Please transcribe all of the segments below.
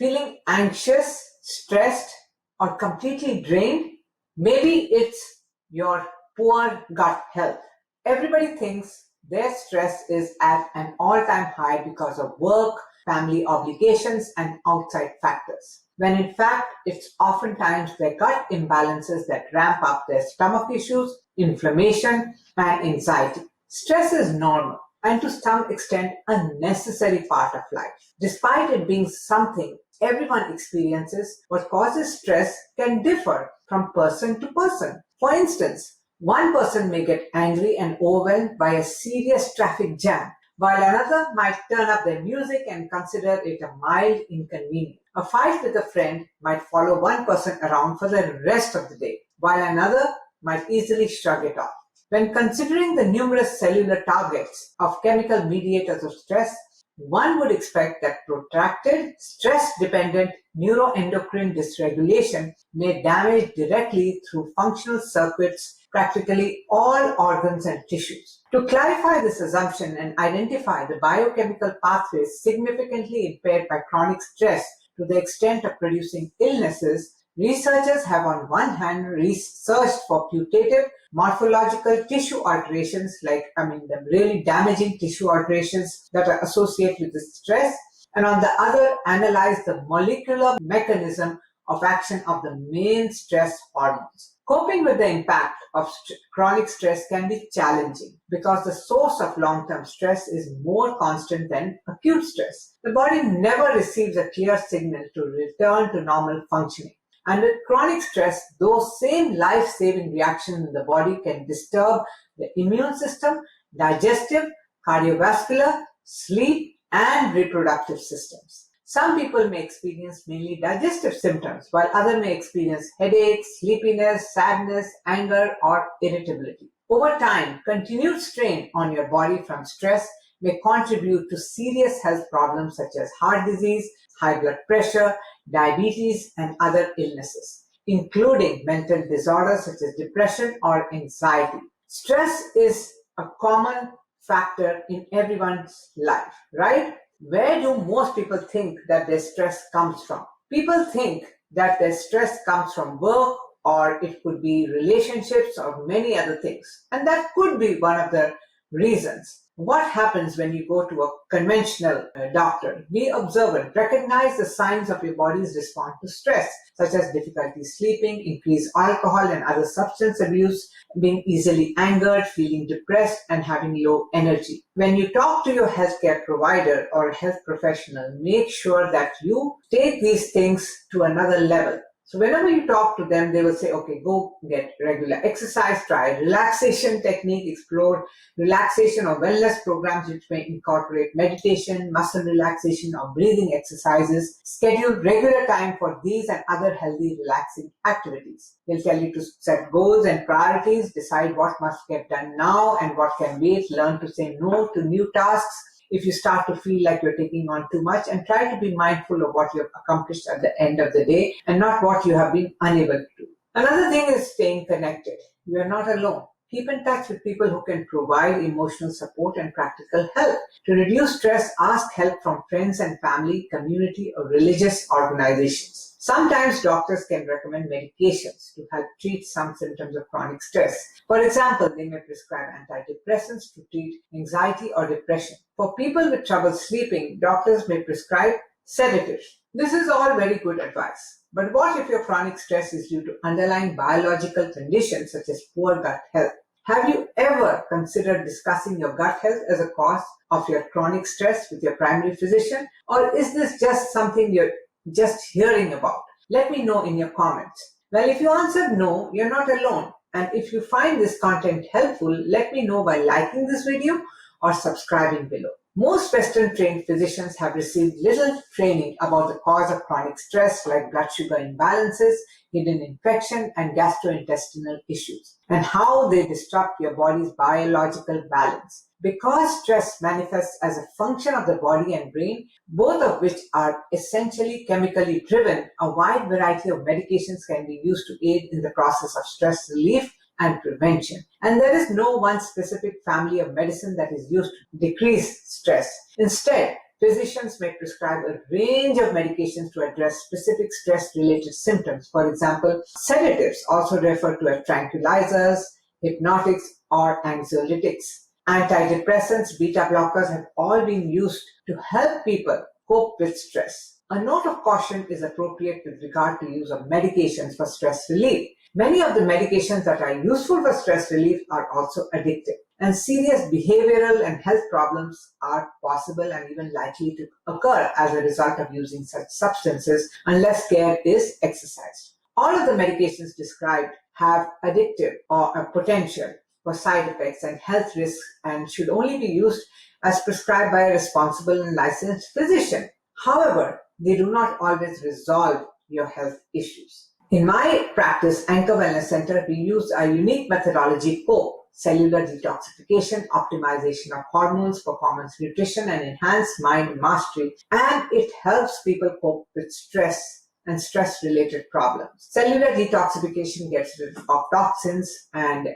Feeling anxious, stressed, or completely drained? Maybe it's your poor gut health. Everybody thinks their stress is at an all-time high because of work, family obligations, and outside factors. When in fact, it's oftentimes their gut imbalances that ramp up their stomach issues, inflammation, and anxiety. Stress is normal and to some extent a necessary part of life. Despite it being something everyone experiences, what causes stress can differ from person to person. For instance, one person may get angry and overwhelmed by a serious traffic jam, while another might turn up their music and consider it a mild inconvenience. A fight with a friend might follow one person around for the rest of the day, while another might easily shrug it off. When considering the numerous cellular targets of chemical mediators of stress, one would expect that protracted, stress-dependent neuroendocrine dysregulation may damage directly through functional circuits practically all organs and tissues. To clarify this assumption and identify the biochemical pathways significantly impaired by chronic stress to the extent of producing illnesses, researchers have on one hand researched for putative morphological tissue alterations the really damaging tissue alterations that are associated with the stress, and on the other analyzed the molecular mechanism of action of the main stress hormones. Coping with the impact of chronic stress can be challenging because the source of long-term stress is more constant than acute stress. The body never receives a clear signal to return to normal functioning. And with chronic stress, those same life-saving reactions in the body can disturb the immune system, digestive, cardiovascular, sleep, and reproductive systems. Some people may experience mainly digestive symptoms, while others may experience headaches, sleepiness, sadness, anger, or irritability. Over time, continued strain on your body from stress may contribute to serious health problems such as heart disease, high blood pressure, diabetes, and other illnesses, including mental disorders such as depression or anxiety. Stress is a common factor in everyone's life, right? Where do most people think that their stress comes from? People think that their stress comes from work, or it could be relationships or many other things. And that could be one of the reasons. What happens when you go to a conventional doctor? Be observant. Recognize the signs of your body's response to stress, such as difficulty sleeping, increased alcohol and other substance abuse, being easily angered, feeling depressed, and having low energy. When you talk to your healthcare provider or health professional, make sure that you take these things to another level. So whenever you talk to them, they will say, okay, go get regular exercise, try relaxation technique, explore relaxation or wellness programs which may incorporate meditation, muscle relaxation, or breathing exercises. Schedule regular time for these and other healthy, relaxing activities. They'll tell you to set goals and priorities, decide what must get done now and what can wait, learn to say no to new tasks if you start to feel like you're taking on too much, and try to be mindful of what you've accomplished at the end of the day and not what you have been unable to do. Another thing is staying connected. You are not alone. Keep in touch with people who can provide emotional support and practical help. To reduce stress, ask help from friends and family, community, or religious organizations. Sometimes doctors can recommend medications to help treat some symptoms of chronic stress. For example, they may prescribe antidepressants to treat anxiety or depression. For people with trouble sleeping, doctors may prescribe sedatives. This is all very good advice. But what if your chronic stress is due to underlying biological conditions such as poor gut health? Have you ever considered discussing your gut health as a cause of your chronic stress with your primary physician? Or is this just something you're just hearing about? Let me know in your comments. Well, if you answered no, you're not alone. And if you find this content helpful, let me know by liking this video or subscribing below. Most Western-trained physicians have received little training about the cause of chronic stress like blood sugar imbalances, hidden infection, and gastrointestinal issues, and how they disrupt your body's biological balance. Because stress manifests as a function of the body and brain, both of which are essentially chemically driven, a wide variety of medications can be used to aid in the process of stress relief and prevention. And there is no one specific family of medicine that is used to decrease stress. Instead, Physicians may prescribe a range of medications to address specific stress-related symptoms. For example, sedatives, also referred to as tranquilizers, hypnotics, or anxiolytics. Antidepressants, beta blockers have all been used to help people cope with stress. A note of caution is appropriate with regard to use of medications for stress relief. Many of the medications that are useful for stress relief are also addictive, and serious behavioral and health problems are possible and even likely to occur as a result of using such substances unless care is exercised. All of the medications described have addictive or a potential for side effects and health risks and should only be used as prescribed by a responsible and licensed physician. However, they do not always resolve your health issues. In my practice, Anchor Wellness Center, we use a unique methodology COPE: cellular detoxification, optimization of hormones, performance nutrition, and enhanced mind mastery. And it helps people cope with stress and stress-related problems. Cellular detoxification gets rid of toxins and,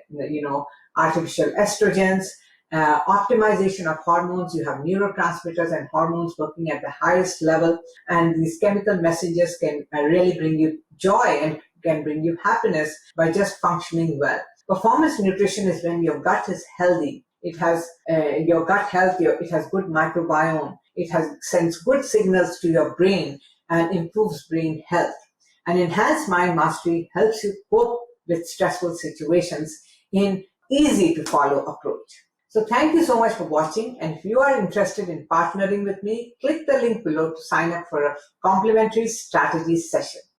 artificial estrogens. Optimization of hormones, you have neurotransmitters and hormones working at the highest level, and these chemical messengers can really bring you joy and can bring you happiness by just functioning well. Performance nutrition is when your gut is healthy. It has your gut health, it has good microbiome, sends good signals to your brain and improves brain health. And enhanced mind mastery helps you cope with stressful situations in easy to follow approach. So thank you so much for watching, and if you are interested in partnering with me, click the link below to sign up for a complimentary strategy session.